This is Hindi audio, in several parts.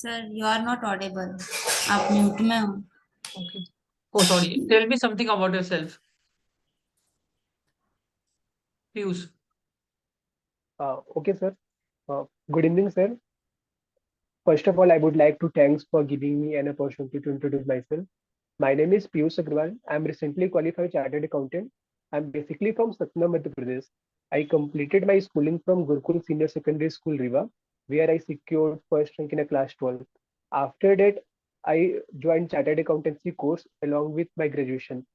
Sir you are not audible. आप म्यूट में हो। Okay. Oh, sorry. Tell me something about yourself. Piyush. Okay, sir. Good evening, sir. First of all, I would like to thanks for giving me an opportunity to introduce myself. My name is Piyush Agrawal. I'm recently qualified chartered accountant. I'm basically from Satna, Madhya Pradesh. I completed my schooling from Gurukul Senior Secondary School, Riva, where I secured first rank in a class 12. After that, I joined chartered accountancy course along with my graduation.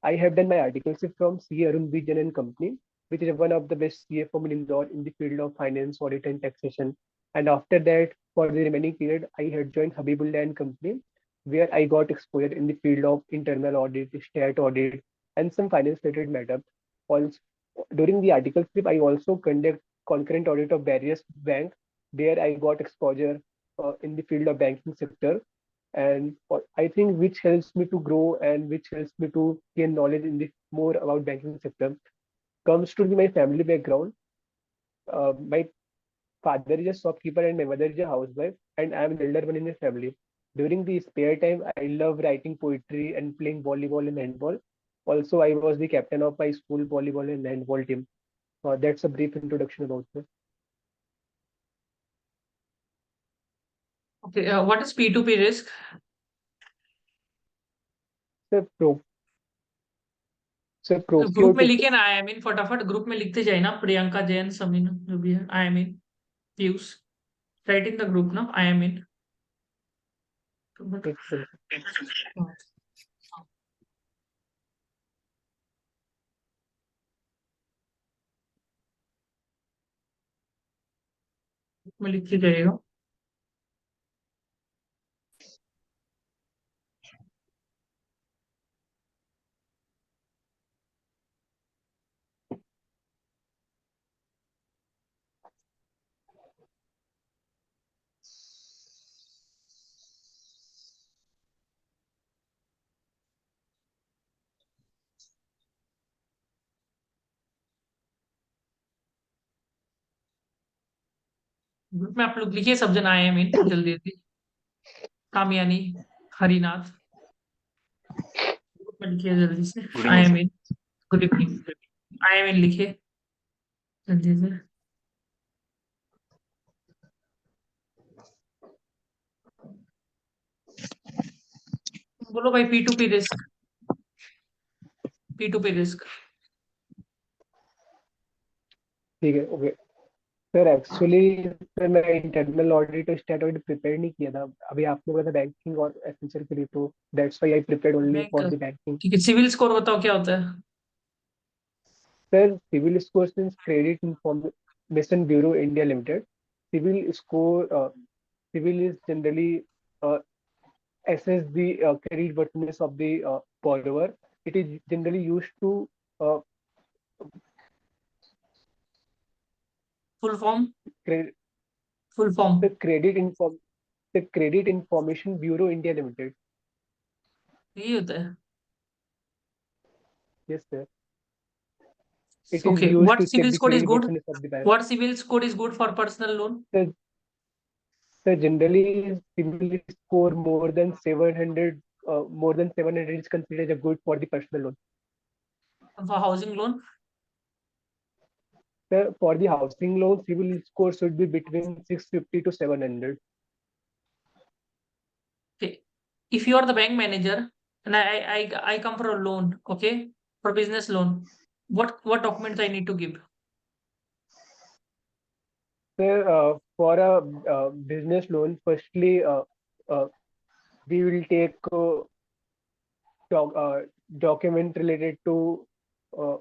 I have done my articleship from C. Arun Vijan and Company, which is one of the best CA firm in Indore in the field of finance, audit, and taxation. And after that, for the remaining period, I had joined Habibullah and Company, where I got exposure in the field of internal audit, stat audit, and some finance-related matter. Also, during the articleship, I also conduct concurrent audit of various banks. There, I got exposure in the field of banking sector and I think which helps me to grow and which helps me to gain knowledge in the more about banking sector. Comes to my family background. My father is a shopkeeper and my mother is a housewife, and I am the elder one in the family. During the spare time, I love writing poetry and playing volleyball and handball. Also, I was the captain of my school volleyball and handball team. That's a brief introduction about me. Okay. What is P2P risk? Sir, group में procure लिखे ना आई मीन फटाफट ग्रुप में लिखते जाए ना प्रियंका जैन समीन जो भी है I mean Piyush right in the group ना आई मीन में लिखते जाएगा ग्रुप में आप लोग लिखिए सब जन आई मीन जल्दी जल्दी कामयानी हरिनाथ ग्रुप में लिखिए जल्दी से I mean good evening I mean लिखिए जल्दी से बोलो भाई P2P रिस्क P2P रिस्क ठीक है ओके सर एक्चुअली सर मैं इंटरनल ऑडिट और स्टेट ऑडिट प्रिपेयर नहीं किया था अभी आपने बोला था बैंकिंग और एसेंशियल के लिए तो that's why I prepared only bank for the banking ठीक है सिविल स्कोर बताओ क्या होता है sir CIBIL score means credit information bureau India limited CIBIL score CIBIL is generally assess the credit worthiness of the borrower. It is generally used to uh, full form cre- full form the Credit Information Bureau India Limited. यही होता है Yes, sir. It is okay used what to check civil the score is credit good worthiness of the bank. what civil score is good for personal loan So, so generally, civil score more than 700 is considered a good for the personal loan. for housing loan So for the housing loan, civil score should be between 650 to 700. okay if you are the bank manager and I come for a loan okay for business loan what documents I need to give Sir, for a business loan, firstly, uh, we will take doc, document related to uh,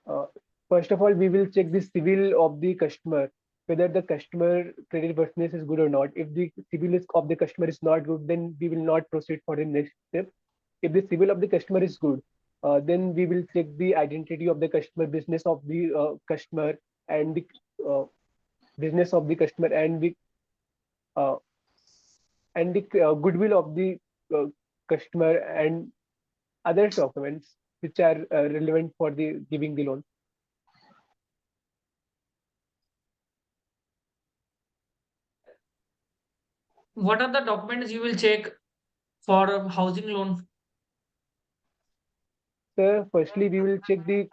uh, first of all we will check the civil of the customer whether the customer credit worthiness is good or not. If the civil of the customer is not good, then we will not proceed for the next step. If the civil of the customer is good, then we will check the identity of the customer, business of the customer, and the uh, business of the customer, uh, and the goodwill of the uh, customer and other documents which are relevant for the giving the loan. what are the documents you will check for a housing loan? Sir, firstly, we will check the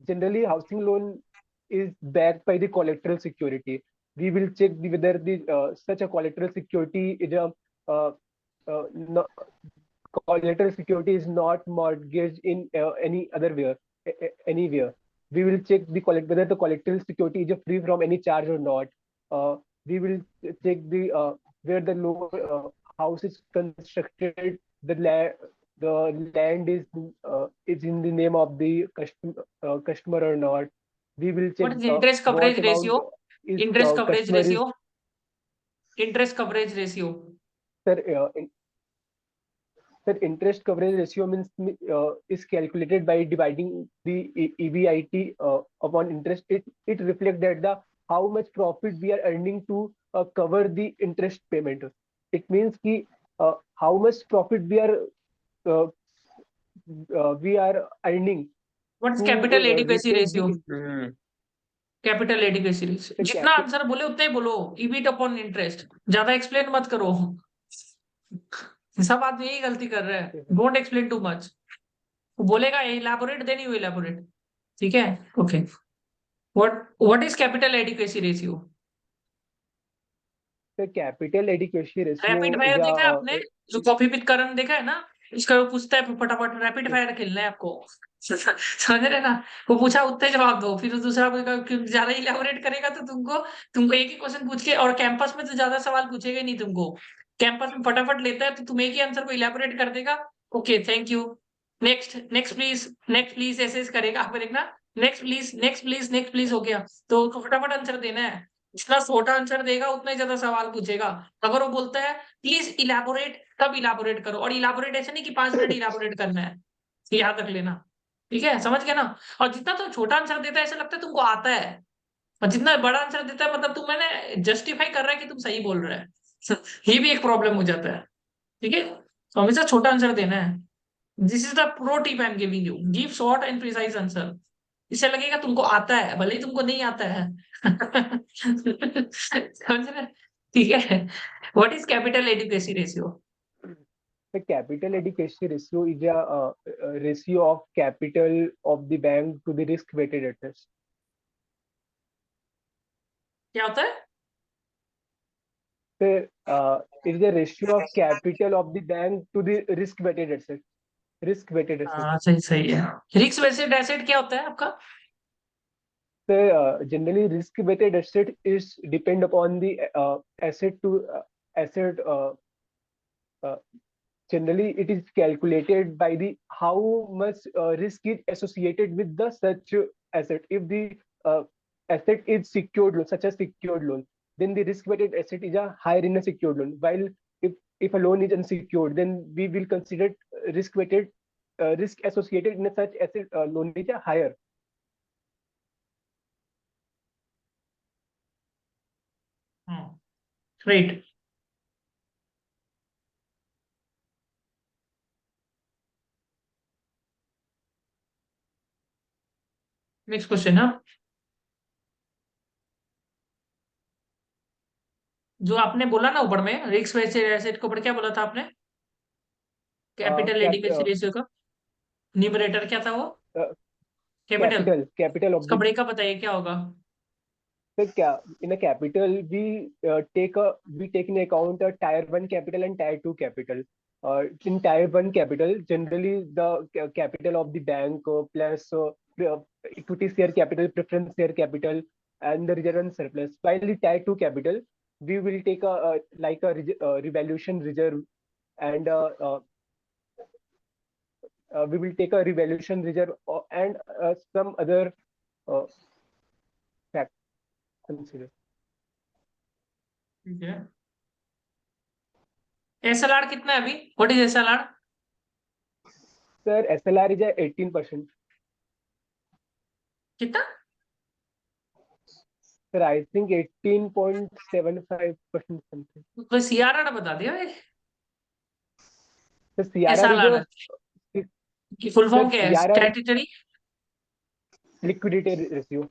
generally housing loan is backed by the collateral security. We will check whether the such a collateral security is a uh, no, collateral security is not mortgaged in any other where anywhere. We will check the whether the collateral security is free from any charge or not. We will check the where the house is constructed, the land is in the name of the customer or not. We will check What is interest what coverage amount ratio? is Interest coverage customer is. ratio? Interest coverage ratio. Sir, Sir, interest coverage ratio means is calculated by dividing the EBIT upon interest. It reflects that the how much profit we are earning to cover the interest payment. It means ki how much profit uh, we are earning What is to capital adequacy repay ratio? the capital adequacy ratio, the जितना capital. आंसर बोले उतना ही बोलो। ईबिट अपॉन इंटरेस्ट, ज्यादा एक्सप्लेन मत करो। सब आदमी यही गलती कर रहे हैं, डोंट एक्सप्लेन टू मच। वो बोलेगा इलैबोरेट, देन यू इलैबोरेट। ठीक है, okay. What is capital adequacy ratio? The capital adequacy ratio rapid is fire देखा है a आपने? जो कॉफी विद करण देखा है ना? इसका वो पूछता है फटाफट, रैपिड फायर खेलना है आपको। समझ रहे ना? वो पूछा उतने जवाब दो, फिर दूसरा कोई ज्यादा इलेबोरेट करेगा तो तुमको एक ही क्वेश्चन पूछ के, और कैंपस में तो ज्यादा सवाल पूछेगा ही नहीं तुमको। कैंपस में फटाफट लेता है तो तुम एक ही आंसर को इलेबोरेट कर देगा। Okay, thank you. Next next please, next please, ऐसे ऐसे करेगा। आप देखना, next please, next please, next please हो गया। तो फटाफट आंसर देना है। जितना छोटा आंसर देगा उतना ही ज्यादा सवाल पूछेगा। अगर वो बोलता है प्लीज इलाबोरेट, तब इलाबोरेट करो। और इलाबोरेट ऐसे नहीं कि 5 मिनट इलाबोरेट करना है, याद रख लेना। ठीक है, समझ गया ना? और जितना तुम छोटा आंसर देता है ऐसा लगता है तुमको आता है, और जितना बड़ा आंसर देता है मतलब तुम मैंने जस्टिफाई कर रहा है कि तुम सही बोल रहे हैं। ये भी एक प्रॉब्लम हो जाता है। ठीक है, तो हमेशा छोटा आंसर देना है। This is the pro tip I am giving you, give short and precise answer. इससे लगेगा तुमको आता है, भले ही तुमको नहीं आता है। समझ रहे? ठीक है। What is capital adequacy ratio? the capital adequacy ratio is a ratio of capital of the bank to the risk weighted assets. क्या होता है? So, it is the ratio of capital of the bank to the risk weighted assets. Risk weighted assets. हाँ, सही सही है। रिस्क वेस्टेड एसेट क्या होता है आपका? So, generally, risk weighted asset is depend upon the asset to asset. Uh, Generally, it is calculated by the how much risk is associated with the such asset. If the asset is secured loan, such as secured loan, then the risk-weighted asset is a higher in a secured loan. While if a loan is unsecured, then we will consider risk-weighted risk associated in a such asset loan is a higher. Right. Next question है, जो आपने बोला ना ऊपर में रिस्क वेस्टेड एसेट के ऊपर, क्या बोला था आपने? कैपिटल Cap, एडिक्वेसी रेशियो का न्यूमरेटर क्या था वो? uh, capital. capital of उसका the. ब्रेकअप बताइए क्या होगा? In a capital, we take in account a tier one capital and tier two capital. In tier one capital, generally the capital of the bank plus equity share capital, preference share capital, and the reserve and surplus. While the tier two capital, we will take a revaluation reserve, and we will take a revaluation reserve and some other facts considered. ठीक है। एसएलआर कितना है अभी? What is SLR? Sir, SLR is at 18%. कितना? Sir, I think 18.75% something. तो सीआरआर बता दिया भाई। The CRR एसएलआर is की फुल फॉर्म क्या है? CRR statutory liquidity ratio.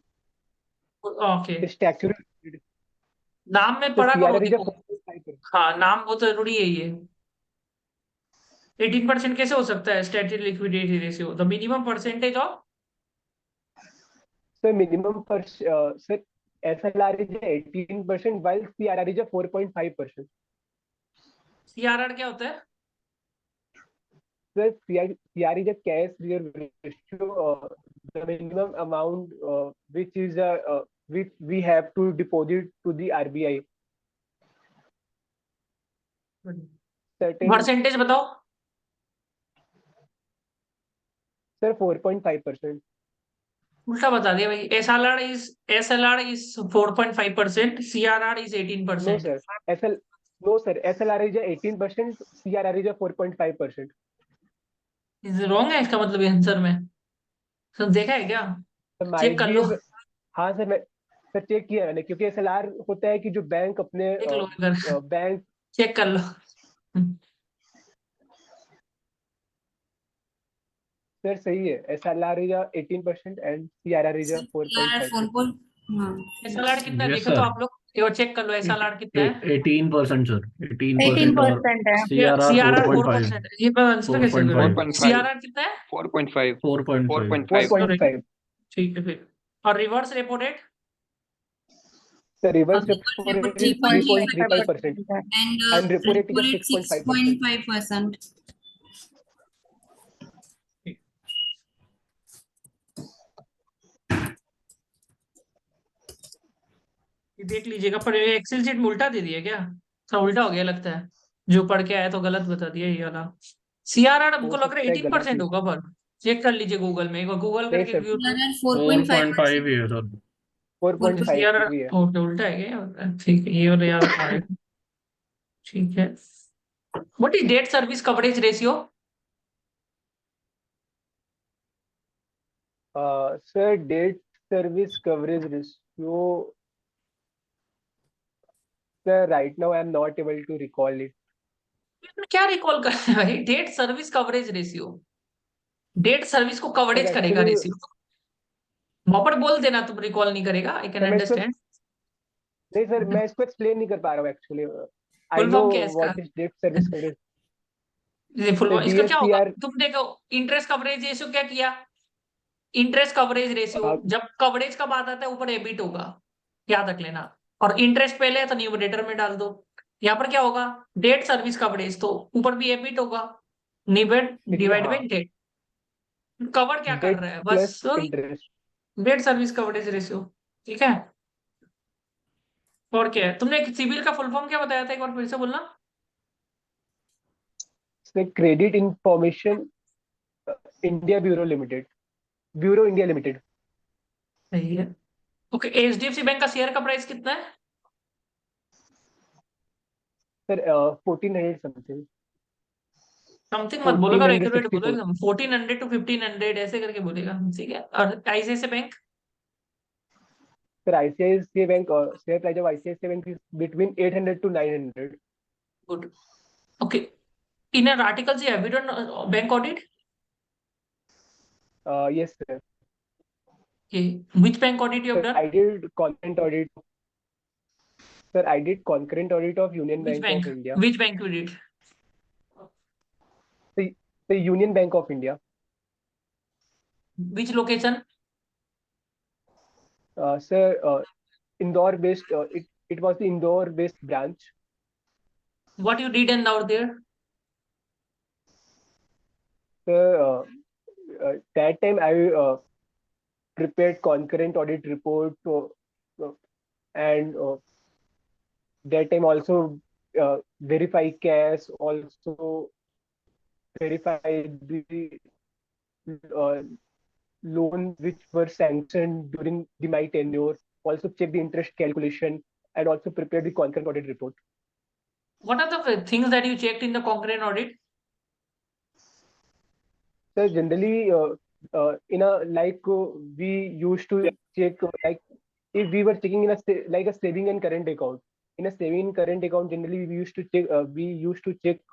Okay, The statutory नाम में the पढ़ा करो CRR is देखो। 4.5%. हाँ, नाम बहुत जरूरी है ये। 18% कैसे हो सकता है statutory liquidity ratio? The minimum percentage of Sir, minimum per sir, SLR is 18%, while CRR is 4.5%. CRR क्या होता है? Sir, CR is a cash reserve ratio, the minimum amount which we have to deposit to the RBI. Certain, percentage बताओ। sir, 4.5%. उल्टा बता दिया भाई। SLR is 4.5%, CRR is No, 18%। sir. No, sir. SLR is 18%, CRR is 4.5%. Is wrong है इसका मतलब आंसर में? सब देखा है क्या? तो चेक might कर be लो। हाँ सर, मैं सर चेक किया मैंने, क्योंकि SLR होता है कि जो बैंक अपने देख लो अगर, बैंक, चेक कर लो। सर सही है, SLR is 18% and CRR is sir यार 4.5%. 4. हाँ. एसएलआर कितना है यस देखो तो सर, आप लोग एक बार चेक कर लो, एसएलआर कितना है? 18% सर, 18% और 18% है. CRR CRR 4.5, 4%। ये मैं आंसर कैसे करूँ? 4.5, सीआरआर कितना है? 4.5. 4.5. 4.5. ठीक है फिर। और reverse repo rate? The reverse Reverse repo repo rate is 3.35% 3.35% and and repo rate repo is rate 6.5%. 6.5%. ये देख लीजिएगा, पर ये एक्सेल शीट में उल्टा दे दिया क्या? सब उल्टा हो गया लगता है। जो पढ़ के आया तो गलत बता दिया ये वाला। सीआरआर हो हमको लग रहा है सकता है गलत 18% ही, होगा, पर चेक कर लीजिए गूगल में, एक बार गूगल नहीं करके सर, CRR 4.5%. 4.5 ही है सर। 4.5 सीआरआर भी है. उल्टा है क्या? ठीक है, ये वाला याद आएगा। ठीक है। What is debt service coverage ratio? Sir, debt service coverage ratio, sir, right now I am not able to recall it. क्या रिकॉल कर रहे हैं भाई? Debt service coverage ratio, debt service को Sir, कवरेज करेगा actually, रेशियो। वहां पर बोल देना, तुम रिकॉल नहीं करेगा, आई कैन sir, मैं इसको अंडरस्टैंड। नहीं सर, मैं इसको एक्सप्लेन नहीं कर पा रहा हूँ एक्चुअली. आई फुल नो फॉर्म क्या है इसका? What is debt service coverage. ये फुल सर इसका क्या होगा? DSCR. तुम देखो, इंटरेस्ट कवरेज रेशियो क्या किया? इंटरेस्ट कवरेज रेशियो, जब कवरेज का बात आता है ऊपर एबिट होगा, याद रख लेना। और इंटरेस्ट पहले है तो न्यूमरेटर में डाल दो। यहाँ पर क्या होगा? डेट सर्विस कवरेज, तो ऊपर भी एबिट होगा, निबेट देखिए, डिवाइड बाई हाँ, डेट। कवर क्या कर डेट रहा है प्लस बस? Interest. Debt service coverage ratio. ठीक है। और क्या है? तुमने सिविल का फुल फॉर्म क्या बताया था, एक बार फिर से बोलना। Credit information India bureau India limited. सही है। ओके, एचडीएफसी बैंक का शेयर का प्राइस कितना है? Sir 1400 something. समथिंग मत बोलेगा, एक्यूरेट बोलो 1464. एकदम। 1400 to 1500 ऐसे करके बोलेगा, ठीक है। और ICICI bank? Sir ICICI bank, share price of ICICI bank is between 800 to 900. Good. Okay, in an article you have you done bank audit? Yes, sir. Okay, which bank audit you have Sir, done? I did concurrent audit. Sir, I did concurrent audit of Union Which Bank of bank? India. Which bank you did? The Union Bank of India. Which location? Sir, Indore based. It was the Indore based branch. What you did and out there? Sir, that time I prepared concurrent audit report, and that time also verify cash, also verify the uh, loan which were sanctioned during my tenure, also check the interest calculation, and also prepare the concurrent audit report. What are the things that you checked in the concurrent audit? So generally, in a like we used to check, like if we were checking in like a saving and current account. In a saving and current account, generally we used to check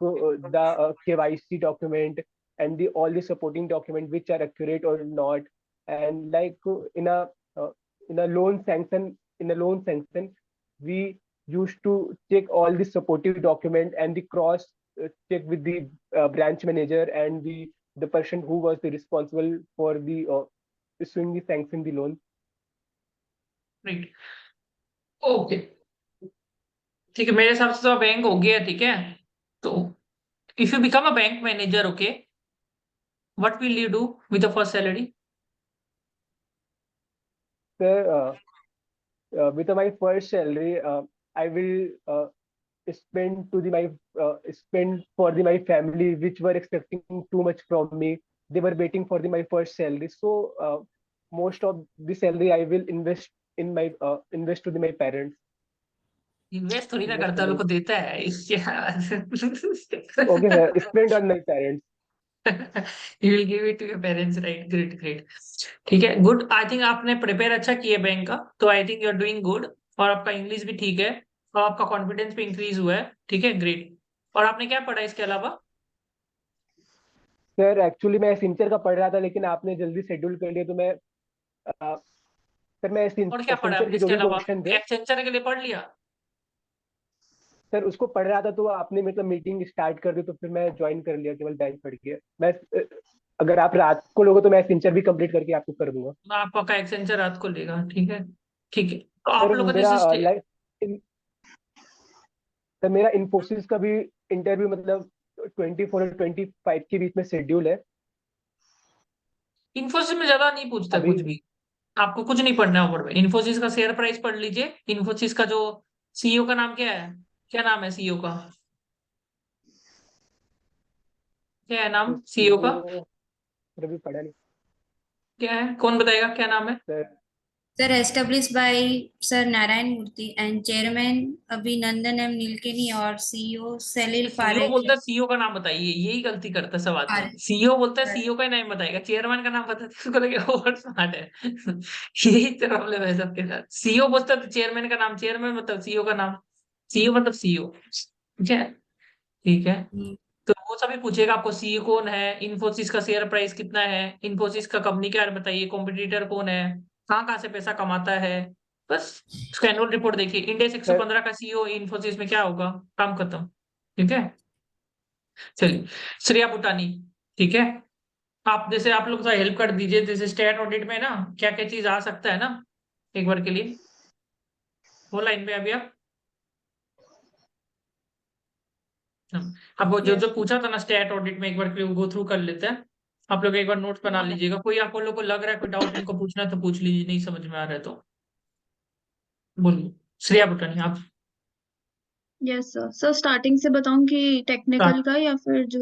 the KYC document and the all the supporting document which are accurate or not. And like uh, in a loan sanction, we used to check all the supportive document and the cross check with the branch manager and the person who was the responsible for the issuing the sanction the loan. Right, okay, ठीक है, मेरे हिसाब से तो बैंक हो गया, ठीक है। तो if you become a bank manager, okay, what will you do with the first salary? Sir, with my first salary, I will spend to the my spend for the my family which were expecting too much from me. They were waiting for the my first salary, so most of the salary I will invest in my invest to the my parents. Invest थोड़ी ना Invest करता, to लोग my को देता है इसके okay, sir. Spend on my parents. You will give it to your parents, right? Great, great. ठीक है, गुड। आई थिंक आपने प्रिपेयर अच्छा किया बैंक का, तो I think you are doing good. और आपका इंग्लिश भी ठीक है, और आपका कॉन्फिडेंस भी इंक्रीज हुआ है, ठीक है, ग्रेट। और आपने क्या पढ़ा इसके अलावा? सर एक्चुअली मैं सिंचर का पढ़ रहा था, लेकिन आपने जल्दी शेड्यूल कर लिया, तो मैं सर मैं और क्या पढ़ा सिंचर आपने के जो इसके भी अलावा? क्वेश्चन थे एक्सेंचर के लिए पढ़ लिया? सर उसको पढ़ रहा था, तो आपने मतलब मीटिंग स्टार्ट कर दी, तो फिर मैं ज्वाइन कर लिया, केवल बैंक पढ़ के मैं अगर आप रात को लोगे तो मैं सिंचर भी कंप्लीट करके आपको कर दूंगा। मैं आपका एक्सेंचर रात को लेगा, ठीक है, ठीक है। तो आप सर लोग का मेरा जैसे लाइफ सर मेरा इन्फोसिस का भी इंटरव्यू मतलब 24 और 25 के बीच में शेड्यूल है इन्फोसिस में ज्यादा नहीं पूछता अभी। कुछ भी, आपको कुछ नहीं पढ़ना है ऊपर में। इन्फोसिस का शेयर प्राइस पढ़ लीजिए। इन्फोसिस का जो सीईओ का नाम क्या है? क्या नाम है सीईओ का? क्या है नाम सीईओ का? सीईओ अभी पढ़ा नहीं क्या है, कौन बताएगा क्या नाम है? Sir. Sir, established by Sir Narayan Murthy and Chairman Abhinandan M. Nilekani और CEO Salil सीईओ Parekh बोलता है सीईओ का नाम बताइए, यही गलती करता है सब आदमी। are सीईओ बोलता है सीईओ का ही नाम बताएगा, चेयरमैन का नाम बताते हैं, उसको लगे ओवर स्मार्ट है। यही प्रॉब्लम है सबके साथ। सीईओ बोलता है तो चेयरमैन का नाम, चेयरमैन मतलब सीईओ का नाम, सीईओ मतलब सीईओ, ठीक है, ठीक है। तो वो सभी पूछेगा आपको सीईओ कौन है, इन्फोसिस का शेयर प्राइस कितना है, इन्फोसिस का कंपनी क्या है बताइए, कॉम्पिटिटर कौन है, कहाँ कहाँ से पैसा कमाता है, बस उसका एनुअल रिपोर्ट देखिए। इंडेक्स सर 115 का सीईओ इन्फोसिस में क्या होगा, काम खत्म, ठीक है। चलिए, श्रेया बुटानी, ठीक है। आप जैसे आप लोग थोड़ा हेल्प कर दीजिए, जैसे स्टेट ऑडिट में ना क्या क्या चीज आ सकता है ना, एक बार के लिए वो लाइन पे अभी आप आपको जो Yes. जो पूछा था ना स्टेट ऑडिट में, एक बार के लिए गो थ्रू कर लेते हैं। आप लोग एक बार नोट्स बना लीजिएगा। कोई आप लोग को लग रहा है कोई डाउट इनको पूछना है तो पूछ लीजिए, नहीं समझ में आ रहा है तो बोलिए। श्रेया बुटानी आप यस सर। सर स्टार्टिंग से बताऊं कि टेक्निकल start। का या फिर जो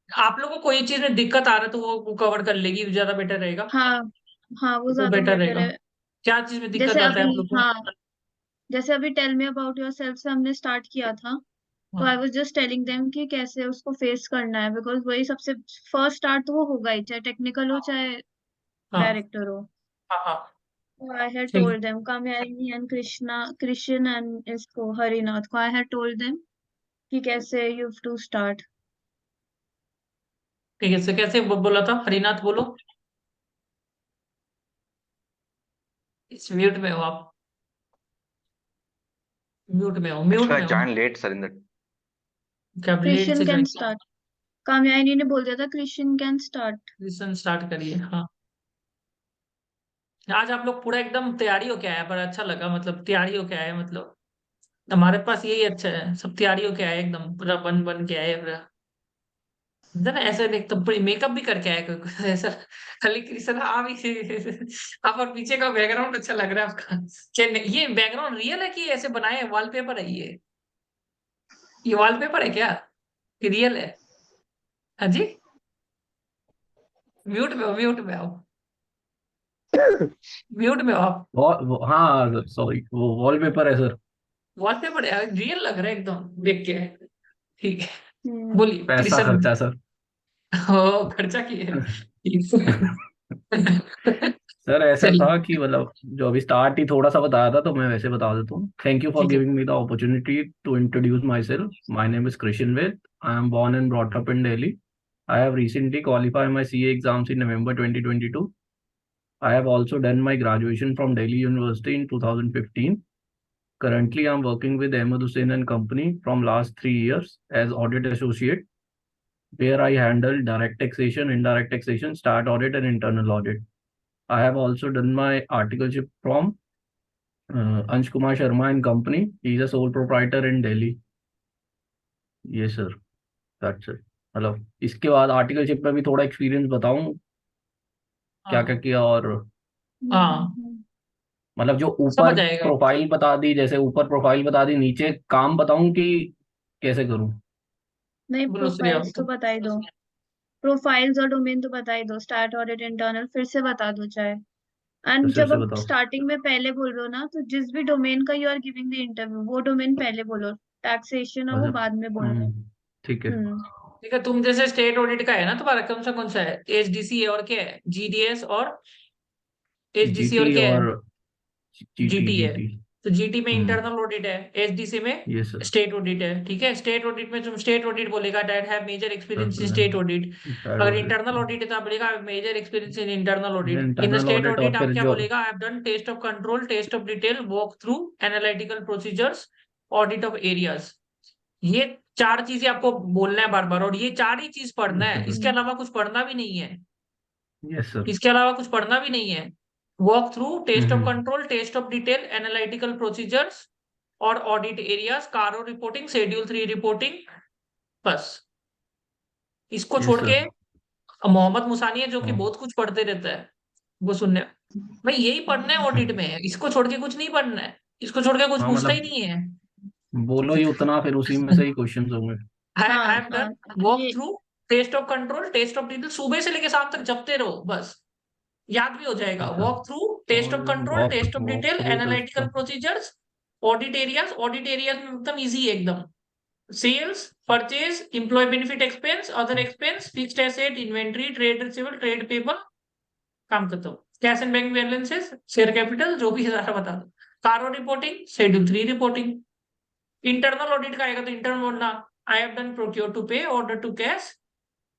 आप लोगों को कोई चीज में दिक्कत आ रहा है तो वो कवर कर लेगी, ज्यादा बेटर रहेगा, हाँ हाँ वो वो ज्यादा बेटर बेटर रहेगा। है। क्या चीज में दिक्कत जैसे आता है अभी आप लोग को? हाँ जैसे अभी tell me about yourself से हमने स्टार्ट किया था, तो आई हाँ वाज जस्ट टेलिंग देम कि कैसे उसको फेस करना है, बिकॉज वही सबसे फर्स्ट स्टार्ट तो वो होगा ही, चाहे टेक्निकल हो चाहे हाँ डायरेक्टर हो। हाँ हाँ, So I had ठीक told them, Kamyani and Christian and इसको हरिनाथ को I had told them कि कैसे you have to start. ठीक है। सर कैसे बोला था, हरिनाथ बोलो। इस म्यूट में हो आप, म्यूट में हो, म्यूट Actually, में I हो। joined late, sir. In the क्या लेट Christian से can ज्वाइन? start. कामयानी ने बोल दिया था Christian can start. Listen start करिए। हाँ, आज आप लोग पूरा एकदम तैयारी हो क्या है, पर अच्छा लगा, मतलब तैयारी हो क्या है, मतलब हमारे पास यही अच्छा है, सब तैयारी हो क्या है, एकदम पूरा बन बन के आए पूरा। ना ऐसे नहीं तो पूरी मेकअप भी करके आए कोई ऐसा, खाली कृष्ण आप ही आप और पीछे का बैकग्राउंड अच्छा लग रहा है आपका। क्या ये बैकग्राउंड रियल है कि ऐसे बनाए हैं, वॉलपेपर है ये वॉलपेपर है क्या कि रियल है? हाँ जी, म्यूट में आओ, म्यूट में हो आप। हाँ सॉरी, वो वॉलपेपर है सर। वॉलपेपर है, रियल लग रहा है एकदम देख के, ठीक है। Hmm. बोलिए पैसा कृष्ण। खर्चा सर। ओ खर्चा किए सर ऐसा चलिए, था कि मतलब जो अभी स्टार्ट ही थोड़ा सा बताया था, तो मैं वैसे बता देता हूँ। थैंक यू फॉर ठीक है। Giving me the opportunity to introduce myself. My name is Krishna Ved. I am born and brought up in Delhi. I have recently qualified my CA exams in November 2022. I have also done my graduation from Delhi University in 2015. Currently, I'm working with Ahmed Hussain and Company from last 3 years as audit associate, where I handle direct taxation, indirect taxation, start audit, and internal audit. I have also done my articleship from Ansh Kumar Sharma and Company. He's a sole proprietor in Delhi. Yes, sir. That's it. मतलब इसके बाद आर्टिकलशिप में भी थोड़ा एक्सपीरियंस बताऊं क्या क्या हाँ किया, और हाँ मतलब जो ऊपर समझ आएगा। प्रोफाइल बता दी, जैसे ऊपर प्रोफाइल बता दी, नीचे काम बताऊं कि कैसे करूं? नहीं, बोलो श्रेया। प्रोफाइल्स तो बता ही दो। प्रोफाइल्स और डोमेन तो बता ही दो, स्टार्ट ऑडिट इंटरनल फिर से बता दो चाहे। एंड फिर जब से आप बताओ। स्टार्टिंग में पहले बोल रहे हो ना, तो जिस भी डोमेन का you are giving the interview वो डोमेन पहले बोलो, टैक्सेशन और वो अच्छा। बाद में बोलना। ठीक है। हम्म। ठीक है, तुम जैसे स्टेट ऑडिट का है ना तुम्हारा, कौन सा है? एचडीसी है और क्या है? जीडीएस और एचडीसी और जीटी क्या है? और जीटी जीटी है। जीटी। तो जीटी में हम्म। इंटरनल ऑडिट है, एचडीसी में ये सर। स्टेट ऑडिट है। ठीक है, स्टेट ऑडिट में तुम स्टेट ऑडिट बोलेगा that have major experience in state audit. Internal अगर ऑडिट। इंटरनल ऑडिट है तो आप बोलेगा major experience in internal audit. In internal state audit, audit और आप फिर क्या जो बोलेगा? I have done test of control, test of detail, walk through, analytical procedures, audit of areas. ये चार चीजें आपको बोलना है बार बार, और ये चार ही चीज पढ़ना है, इसके अलावा कुछ पढ़ना भी नहीं है। Yes sir. इसके अलावा कुछ पढ़ना भी नहीं है। Walk through, test of hmm. Control, test of detail, analytical procedures और audit areas, CARO reporting, schedule 3 reporting, बस। इसको यस छोड़ सर। के मोहम्मद मुसानी है जो कि हाँ बहुत कुछ पढ़ते रहता है, वो सुनने। भाई यही पढ़ना है ऑडिट में, इसको छोड़ के कुछ नहीं पढ़ना है, इसको छोड़ के कुछ हाँ, पूछता ही मतलब नहीं है। बोलो ही उतना, फिर उसी में से ही क्वेश्चन होंगे। आई हाँ हैव हाँ, डन वॉक ये through, test of control, test of detail, सुबह से लेके शाम तक जपते रहो बस, याद भी हो जाएगा। अच्छा। Walk through, test of control, walk test of walk detail, through test analytical of. Procedures, audit areas. Audit areas में एकदम इजी है एकदम। Sales, purchase, employ benefit expense, other expense, fixed asset, inventory, trade receivable, trade payable, काम करता हूँ। Cash and bank balances, share capital, जो भी है सारा बता दो। CARO reporting, schedule 3 reporting. Internal audit का आएगा तो इंटरनल बोलना, आई have done procure to pay, order to cash,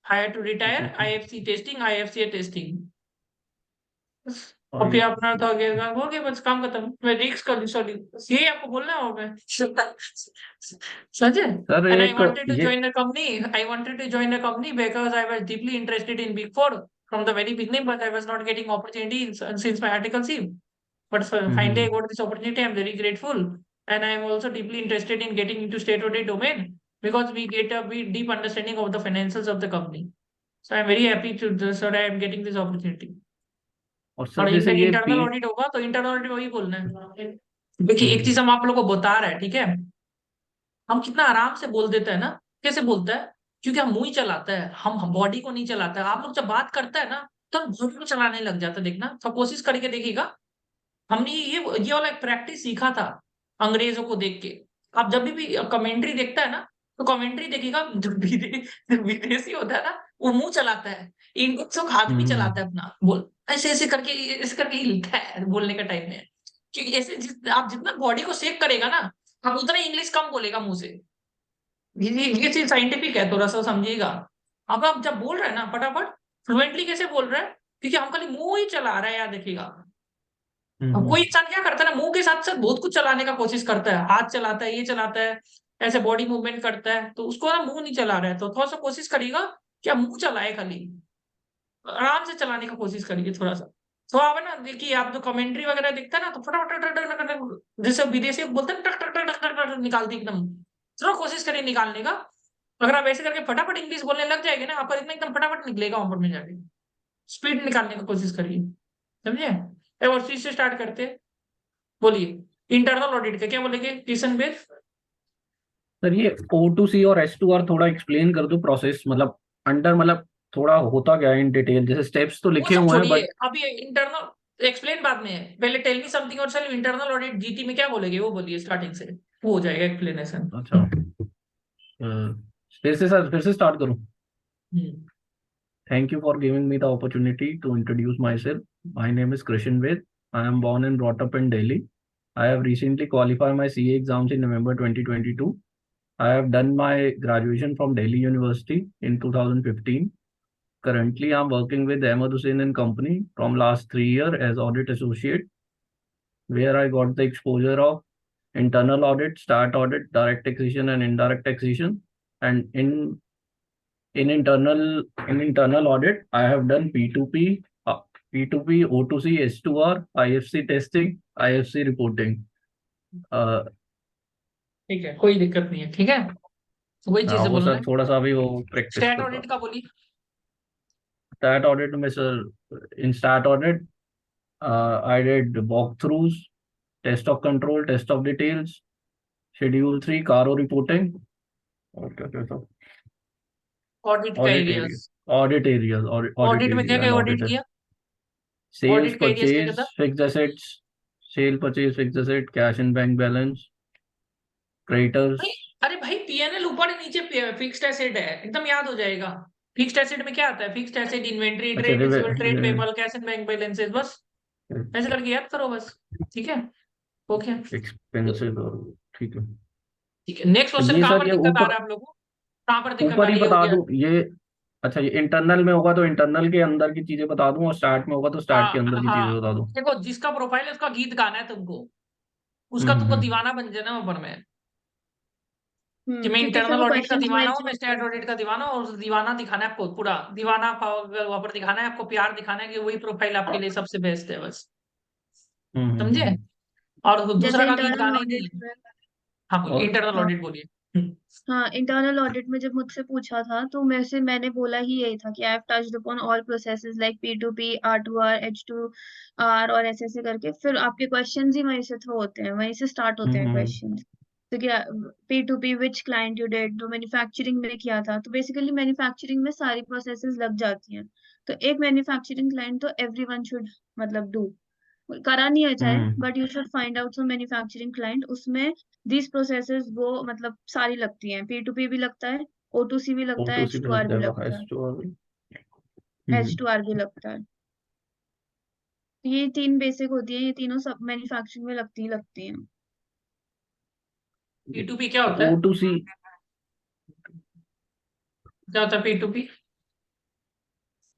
hire to retire, IFC testing, IFC testing. और फिर अपना तो हो गया, बस काम खत्म। मैं रिक्स कर ली, सॉरी, ये आपको बोलना है। मैं समझे? सर And I एक wanted to ये join the company. I wanted to join the company because I was deeply interested in Big Four from the very beginning, but I was not getting opportunity since my articleship. But finally, I got this opportunity. I'm very grateful, and I am also deeply interested in getting into state audit domain because we get a deep understanding of the financials of the company. So I'm very happy to so that I am getting this opportunity. और और सर जैसे ये इंटरनल पी। ऑडिट होगा तो इंटरनल ऑडिट वही बोलना है। देखिए एक चीज हम आप लोगों को बता रहे हैं, ठीक है? हम कितना आराम से बोल देते हैं ना। कैसे बोलता है? क्योंकि हम मुंह ही चलाता है, हम बॉडी को नहीं चलाता है। आप लोग जब बात करता है ना तो हम बॉडी को चलाने लग जाता है। देखना, सब कोशिश करके देखिएगा। हमने ये वाला एक प्रैक्टिस सीखा था अंग्रेजों को देख के। आप जब भी कमेंट्री देखता है ना, तो कमेंट्री देखिएगा, जो विदेशी होता है ना, वो मुंह चलाता है, इंग्लिश लोग हाथ भी चलाता है अपना, बोल ऐसे ऐसे करके हिलता है बोलने का टाइम में। क्योंकि ऐसे आप जितना बॉडी को शेक करेगा ना, हम उतना इंग्लिश कम बोलेगा मुंह से। ये चीज साइंटिफिक है, थोड़ा सा समझिएगा। अब आप जब बोल रहे हैं ना फटाफट फ्लुएंटली कैसे बोल रहे हैं? क्योंकि हम खाली मुंह ही चला रहे हैं, याद देखिएगा। अब कोई इंसान क्या करता है ना, मुंह के साथ साथ बहुत कुछ चलाने का कोशिश करता है, हाथ चलाता है, ये चलाता है, ऐसे बॉडी मूवमेंट करता है, तो उसको ना मुंह नहीं चला रहा है। तो थोड़ा सा कोशिश करिएगा कि आप मुंह चलाए, खाली आराम से चलाने का कोशिश करिए थोड़ा सा। तो आप है ना, देखिए आप जो कमेंट्री वगैरह देखता है ना, तो फटाफट टक टक टक टक टक, जैसे विदेशी बोलते हैं टक टक टक टक टक टक निकालती एकदम। थोड़ा कोशिश करिए निकालने का। अगर आप ऐसे करके फटाफट इंग्लिश बोलने लग जाएंगे ना, आपका इतना एकदम फटाफट निकलेगा वहां पर में जाके। स्पीड निकालने की कोशिश करिए, समझे? एक और चीज से स्टार्ट करते हैं। बोलिए इंटरनल ऑडिट का क्या बोलेंगे किशन बेस? सर ये O2C और S2R थोड़ा एक्सप्लेन कर दो प्रोसेस, मतलब अंडर, मतलब थोड़ा होता क्या है इन डिटेल, जैसे स्टेप्स तो वो लिखे सब हुए हैं छोड़िए, बट। अभी इंटरनल एक्सप्लेन बाद में है। पहले टेल मी समथिंग और सेल्फ इंटरनल ऑडिट जीटी में क्या बोलेगे वो बोलिए स्टार्टिंग से, वो हो जाएगा एक्सप्लेनेशन। अच्छा। फिर से सर, फिर से स्टार्ट करूं? Thank you for giving me the opportunity to introduce myself. My name is Krishan Ved. I am born and brought up in Delhi. I have recently qualified my CA exams in November 2022. I have done my graduation from Delhi University in 2015. Currently, I'm working with Ahmed Hussain and Company from last 3 years as audit associate, where I got the exposure of internal audit, start audit, direct taxation and indirect taxation. And in internal audit, I have done P2P, P2P, O2C, S2R, IFC testing, IFC reporting. ठीक है, कोई दिक्कत नहीं है, ठीक है, वही चीजें वो बोलना सर है। थोड़ा सा भी वो प्रैक्टिस स्टैट करता। ऑडिट का बोलिए। स्टैट ऑडिट में sir, in stat audit I did walkthroughs, test of control, test of details, schedule 3, CARO reporting, और क्या क्या था, ऑडिट का audit area, areas, audit areas, audit audit में क्या area क्या and ऑडिट auditor. किया? Sales, ऑडिट का एरियाज क्या क्या purchase, था? fixed assets, sale, purchase, fixed asset, cash and bank balance, creditors. भाई, अरे भाई पीएनएल ऊपर नीचे फिक्स्ड एसेट है, एकदम याद हो जाएगा। फिक्स्ड एसेट में क्या आता है? फिक्स्ड एसेट, इन्वेंटरी, अच्छा trade receivable, trade payable, cash and bank balances, बस ऐसे करके याद करो बस, ठीक है, ओके, एक्सपेंसिव और ठीक है। ठीक है। नेक्स्ट तो क्वेश्चन ये कहाँ सर पर ये दिक्कत आ ऊपर रहा है आप लोगों को? कहाँ पर दिक्कत आ ऊपर ही रही है? हो बता गया। दूं ये। अच्छा, ये इंटरनल में होगा तो इंटरनल के अंदर की चीजें बता दूं, और स्टार्ट में होगा तो स्टार्ट के अंदर की हाँ, चीजें बता दूं। देखो जिसका प्रोफाइल है उसका गीत गाना है तुमको, हम्म उसका हम्म तुमको हम्म। दीवाना बन जाना ऊपर में, कि मैं क्योंकि फिर इंटरनल वो ऑडिट का क्वेश्चंस दीवाना मैच हूँ, मैं नहीं स्टैट करते। ऑडिट का दीवाना हूँ, और दीवाना दिखाना है आपको, पूरा दीवाना वहां पर दिखाना है आपको, प्यार दिखाना है कि वही प्रोफाइल आपके लिए सबसे बेस्ट है, बस समझे? हम्म। और दूसरा जैसे का गीत इंटरनल गाना ही नहीं ऑडिट है। में, हाँ बोलिए, और इंटरनल हाँ ऑडिट बोलिए। हाँ, इंटरनल ऑडिट में जब मुझसे पूछा था तो मैंने बोला ही यही था कि I have touched upon all processes like P2P, R2R, H2R और ऐसे करके फिर आपके क्वेश्चंस ही वहीं से थ्रो होते हैं, वहीं से स्टार्ट होते हैं हम्म। क्वेश्चंस। तो क्या P2P which client you did, तो मैन्युफैक्चरिंग में किया था, तो बेसिकली मैन्युफैक्चरिंग में सारी प्रोसेसेस लग जाती हैं। तो एक मैन्युफैक्चरिंग क्लाइंट तो एवरीवन शुड मतलब डू, करा नहीं है चाहे, hmm. But you should find out some manufacturing client, उसमें दीज प्रोसेसेस वो मतलब सारी लगती हैं। P2P भी लगता है, O2C भी लगता है, O2C पे लग H2R भी जाएगा, लगता है, S2R भी। H2R भी लगता है। तो ये तीन बेसिक होती है, ये तीनों सब मैन्युफैक्चरिंग में लगती हैं। P2P क्या होता है? O2C क्या होता है P2P?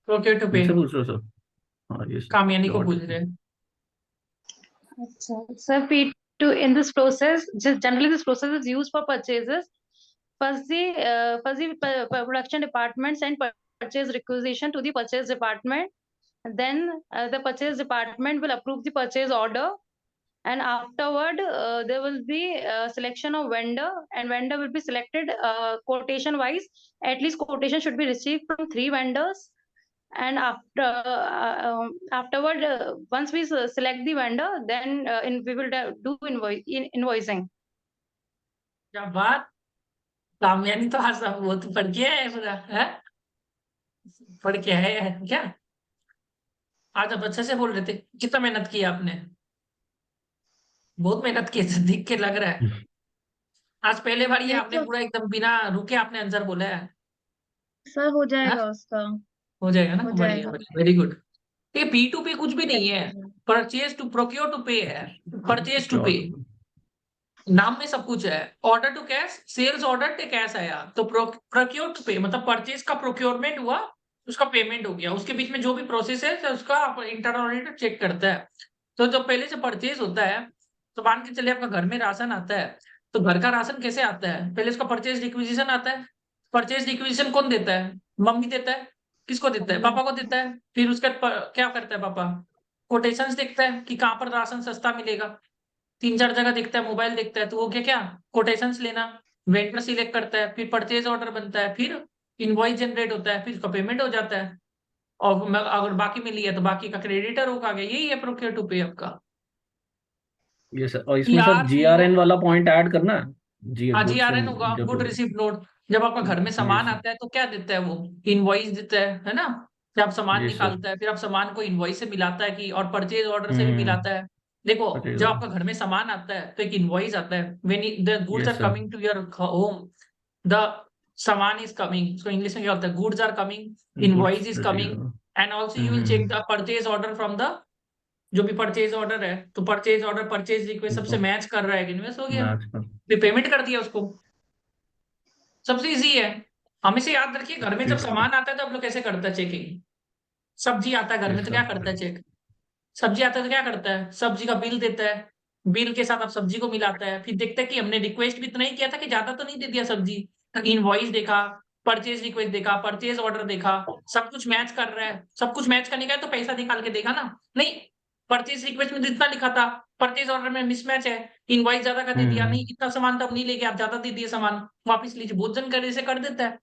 प्रोक्योर टू पे। मुझसे पूछ रहे हो सर? हाँ ये कामयानी को पूछ ऑडिट। रहे हैं। So P2 in this process, just generally this process is used for purchases. First the production department send purchase requisition to the purchase department. Then the purchase department will approve the purchase order, and afterward there will be selection of vendor, and vendor will be selected quotation wise. At least quotation should be received from 3 vendors, and afterward once we select the vendor, then we will do invoicing. क्या बात, कामयानी तो आज वो तो पढ़ के है पूरा है, पढ़ के है क्या? आज आप अच्छे से बोल रहे थे, कितना मेहनत की आपने? बहुत मेहनत की है, दिख के लग रहा है। आज पहले बार ये नहीं आपने तो पूरा एकदम बिना रुके आपने आंसर बोला है। सर हो हाँ? जाएगा उसका, हो जाएगा ना, हो बढ़िया जाएगा। बढ़िया, वेरी गुड। ये P2P कुछ भी नहीं है, Exactly. Purchase to procure to pay है, परचेज टू पे Procure नाम में सब कुछ है। Order to cash, sales order to cash आया, तो प्रोक्योर टू पे मतलब परचेज का प्रोक्योरमेंट हुआ, उसका पेमेंट हो गया, उसके बीच में जो भी प्रोसेस है उसका इंटरनल ऑडिटर चेक करता है। तो जब पहले से परचेज होता है, तो मान के चलिए आपका घर में राशन आता है, तो घर का राशन कैसे आता है? पहले उसका परचेज रिक्विजिशन आता है। परचेज रिक्विजिशन कौन देता है? मम्मी देता है। किसको देता है? पापा को देता है। फिर उसके क्या करता है पापा? कोटेशंस देखता है कि कहाँ पर राशन सस्ता मिलेगा, 3-4 जगह देखता है, मोबाइल देखता है, तो वो क्या क्या कोटेशंस लेना, वेंडर सिलेक्ट करता है, फिर परचेज ऑर्डर बनता है, फिर इनवॉइस जनरेट होता है, फिर उसका पेमेंट हो जाता है, और अगर बाकी में लिया तो बाकी का क्रेडिटर होगा गया। यही है प्रोक्योर टू पे आपका। ये सर, और इसमें सर ERPO, GRN वाला पॉइंट ऐड करना है। जी हाँ गुड्स GRN एंड होगा, गुड जब रिसीप्ट नोट। जब आपका घर में ये सामान आता है तो क्या देता है वो? इनवॉइस देता है ना? फिर आप सामान ये सर। निकालता है, फिर आप सामान को इनवॉइस से मिलाता है कि, और परचेज ऑर्डर से भी मिलाता है। देखो परचेज जब आपका ऑर्डर। घर में सामान आता है तो एक इनवॉइस आता है, व्हेन द गुड्स ये are sir. Coming to your home, the सामान इज कमिंग, उसको इंग्लिश में क्या होता है? Goods are coming, goods invoice is receive. Coming, and also you will check the purchase order from the, जो भी परचेज ऑर्डर है, तो परचेज ऑर्डर परचेज रिक्वेस्ट सबसे मैच कर रहा है कि इन्वेस्ट हो गया, मैच कर। फिर पेमेंट कर दिया उसको। सबसे इजी है। हमेशा याद रखिए, घर में जब ठीक है। सामान आता है तो आप लोग कैसे करते हैं चेकिंग? सब्जी आता है घर ये में तो क्या सर। करता है चेक? सब्जी आता है तो क्या करता है? सब्जी का बिल देता है, बिल के साथ अब सब्जी को मिलाता है, फिर देखता है कि हमने रिक्वेस्ट भी इतना ही किया था कि ज्यादा तो नहीं दे दिया सब्जी। इनवॉइस देखा, परचेज रिक्वेस्ट देखा, परचेज ऑर्डर देखा, सब कुछ मैच कर रहा है। सब कुछ मैच करने का है तो पैसा निकाल के देखा ना। नहीं, परचेज रिक्वेस्ट में जितना लिखा था परचेज ऑर्डर में मिसमैच है, इनवॉइस ज्यादा का दे दिया, नहीं इतना सामान तो अब नहीं लेके आप ज्यादा दे दिए सामान, वापिस लीजिए। बहुत जन करे से कर देता है,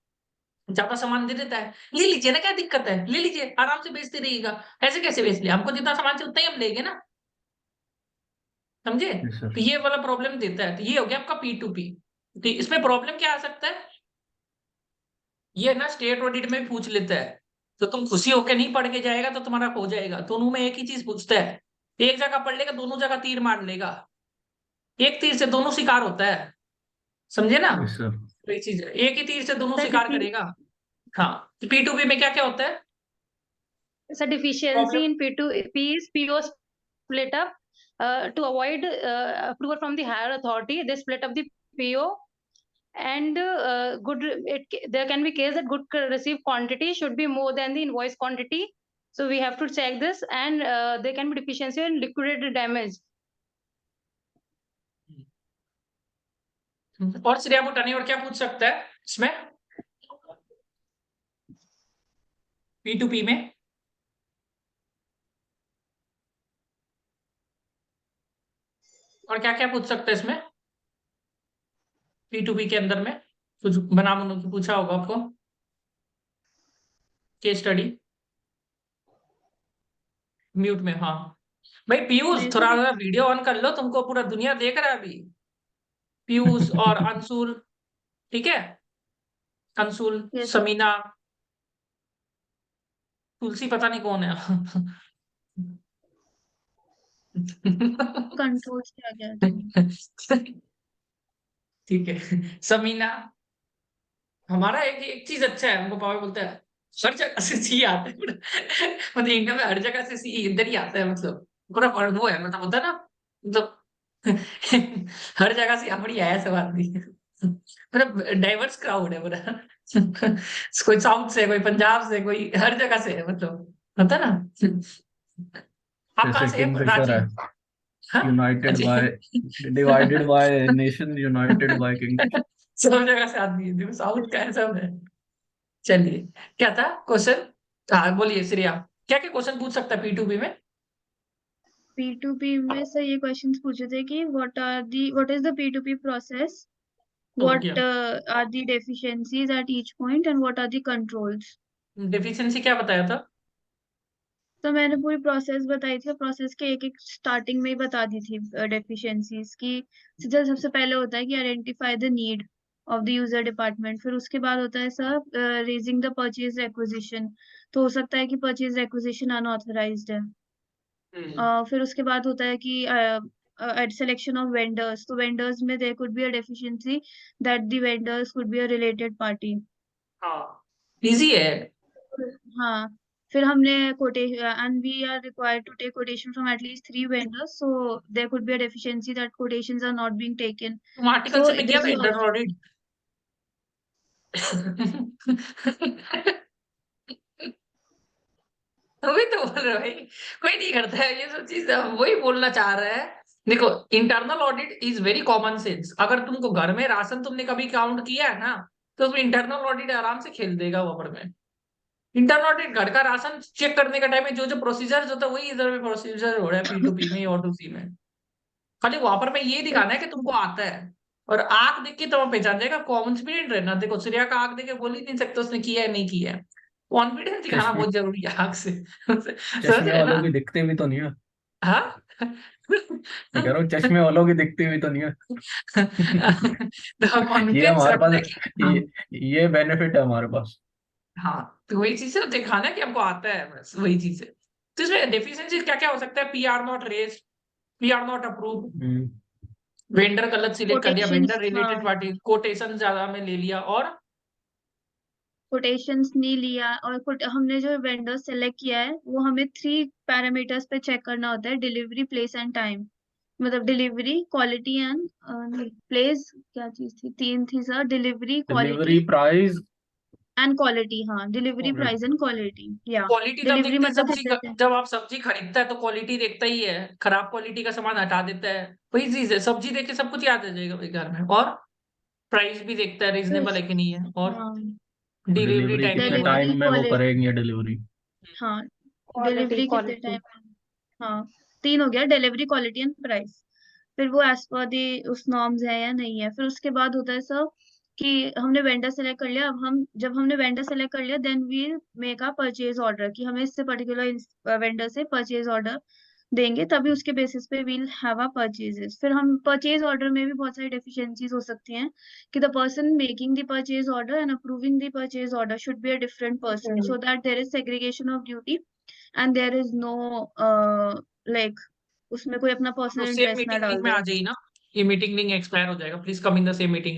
ज्यादा सामान दे देता है, ले लीजिए ना, क्या दिक्कत है, ले लीजिए, आराम से बेचते रहिएगा। ऐसे कैसे बेच लिया, हमको जितना सामान चाहिए उतना ही हम लेंगे ना, समझे। Yes, sir. तो ये वाला प्रॉब्लम देता है। तो ये हो गया आपका P2P। तो इसमें प्रॉब्लम क्या आ सकता है, ये ना स्टेट ऑडिट में भी पूछ लेता है। तो तुम खुशी होके नहीं पढ़ के जाएगा तो तुम्हारा हो जाएगा। दोनों में एक ही चीज पूछता है, एक जगह पढ़ लेगा दोनों जगह तीर मार लेगा, एक तीर से दोनों शिकार होता है, समझे ना। Yes, sir. तो ये चीज है, एक ही तीर से दोनों Sir, शिकार करेगा। हाँ, तो P2P में क्या क्या होता है deficiency problem. in P2P is PO split up. To avoid approval from the higher authority, they split up the PO. And there can be case that good received quantity should be more than the invoice quantity. So we have to check this, and there can be deficiency in liquidated damage. और श्रेया बुटानी और क्या पूछ सकता है इसमें P2P में, और क्या क्या पूछ सकता है इसमें P2P के अंदर में, कुछ बना बनो की पूछा होगा आपको केस स्टडी। म्यूट में, हाँ भाई पीयूष नहीं थोड़ा सर, वीडियो ऑन कर लो, तुमको पूरा दुनिया देख रहा है अभी। पीयूष और अंशुल, ठीक है, अंशुल, यस सर, समीना, तुलसी पता नहीं कौन है। कंट्रोल से आ गया था। ठीक है, समीना। हमारा एक चीज अच्छा है, हमको पावर बोलता है हर जगह से सी आता है। मतलब इंडिया में हर जगह से सी इधर ही आता है, मतलब पूरा वो है, मतलब होता है ना, मतलब हर जगह से हमारी आया सब आदमी, मतलब डाइवर्स क्राउड है पूरा। कोई साउथ से, कोई पंजाब से, कोई हर जगह से है, मतलब होता है ना। आप कहाँ जैसे से है किंगफिशर रांची? है, हाँ? यूनाइटेड अच्छा। By, divided by nation, united by Kingfisher. सब जगह से आदमी है, देखो साउथ का है, सब है। चलिए, क्या था क्वेश्चन, हाँ बोलिए श्रेया, क्या क्या क्वेश्चन पूछ सकता है P2P में। P2P में सर ये क्वेश्चंस पूछे थे कि what is the P2P process, हो what गया, are the deficiencies at each point, and what are the controls. Deficiency क्या बताया था। तो मैंने पूरी प्रोसेस बताई थी, प्रोसेस के एक एक स्टार्टिंग में ही बता दी थी डेफिशिएंसीज की। सीधा सबसे पहले होता है कि identify the need of the user department, फिर उसके बाद होता है sir raising the purchase requisition. तो हो सकता है कि परचेज रिक्विजिशन अनऑथराइज्ड है। फिर उसके बाद होता है कि at selection of vendors, तो vendors में there could be a deficiency that the vendors could be a related party. हाँ, इजी है। हाँ, फिर हमने quotation and we are required to take quotation from at least 3 vendors, so there could be a deficiency that quotations are not being taken. तुम आर्टिकल So से में किया this था is इंटरनल also ऑडिट। वही तो बोल रहे हो भाई, कोई नहीं करता है ये सब चीज, वही बोलना चाह रहे हैं। देखो, internal audit is very common sense. अगर तुमको घर में राशन तुमने कभी काउंट किया है ना, तो तुम इंटरनल ऑडिट आराम से खेल देगा वहां में। इंटरनल ऑडिट घर का राशन चेक करने का टाइम में जो जो प्रोसीजर होता है वही इधर में प्रोसीजर हो रहा है P2P में और 2C में। खाली वहां पर मैं ये दिखाना है कि तुमको आता है, और आंख देख के तो पहचान जाएगा। कॉन्फिडेंट रहना, देखो सूर्या का आंख देख के बोल ही नहीं सकते उसने किया है नहीं किया है। कॉन्फिडेंस दिखाना चश्मे बहुत जरूरी है आंख से। समझ चश्मे रहे वालों ना। की दिखते भी तो नहीं है। हाँ। मैं कह रहा हूँ चश्मे वालों की दिखती भी तो नहीं है। तो ये कॉन्फिडेंस हमारे रखना है पास, कि हाँ। ये बेनिफिट है हमारे पास। हाँ, तो वही चीज है, दिखाना कि हमको आता है, बस वही चीज है। तो इसमें डेफिशिएंसी क्या क्या हो सकता है, PR not raise, PR not approve, hmm, vendor गलत सिलेक्ट कर दिया, वेंडर quotations, रिलेटेड हाँ, पार्टी कोटेशन ज्यादा में ले लिया, और quotations नहीं लिया, और हमने जो वेंडर सेलेक्ट किया है वो हमें 3 पैरामीटर्स पे चेक करना होता है, डिलीवरी, प्लेस एंड टाइम। मतलब डिलीवरी, क्वालिटी एंड प्लेस, क्या चीज थी, 3 थी sir, delivery, delivery, quality price and quality, हाँ, delivery Alright. Price and quality, या क्वालिटी तब डिलीवरी देखते हैं मतलब सब्जी किस का, तरह से? जब आप सब्जी खरीदता है तो क्वालिटी देखता ही है, खराब क्वालिटी का सामान हटा देता है, वही चीज है, सब्जी देख के सब कुछ याद आ जाएगा भाई घर में। और प्राइस भी देखता है रीजनेबल है कि नहीं है, और हाँ, डिलीवरी डिलीवरी टाइम भी कितने देखता है। डिलीवरी टाइम में वो क्वालिटी, करेंगे डिलीवरी? हाँ, क्वालिटी डिलीवरी कितने क्वालिटी टाइम, हाँ, 3 हो गया, डिलीवरी, क्वालिटी एंड प्राइस। फिर वो एज पर दी उस नॉर्म्स है या नहीं है। फिर उसके बाद होता है सर कि हमने वेंडर सेलेक्ट कर लिया। अब हम, जब हमने वेंडर सेलेक्ट कर लिया, then we make a purchase order, कि हमें इससे पर्टिकुलर वेंडर से परचेज ऑर्डर देंगे, तभी उसके बेसिस पे वील हैव अ परचेजेस। फिर हम परचेज ऑर्डर में भी बहुत सारी डेफिशिएंसीज हो सकती हैं कि the person making the purchase order and approving the purchase order should be a different person, so that there is segregation of duty and there is no like उसमें कोई अपना तो पर्सनल सेम इंटरेस्ट ना मीटिंग लिंक डाल में दे। आ जाइए ना, ये मीटिंग लिंक एक्सपायर हो जाएगा, please come in the same meeting.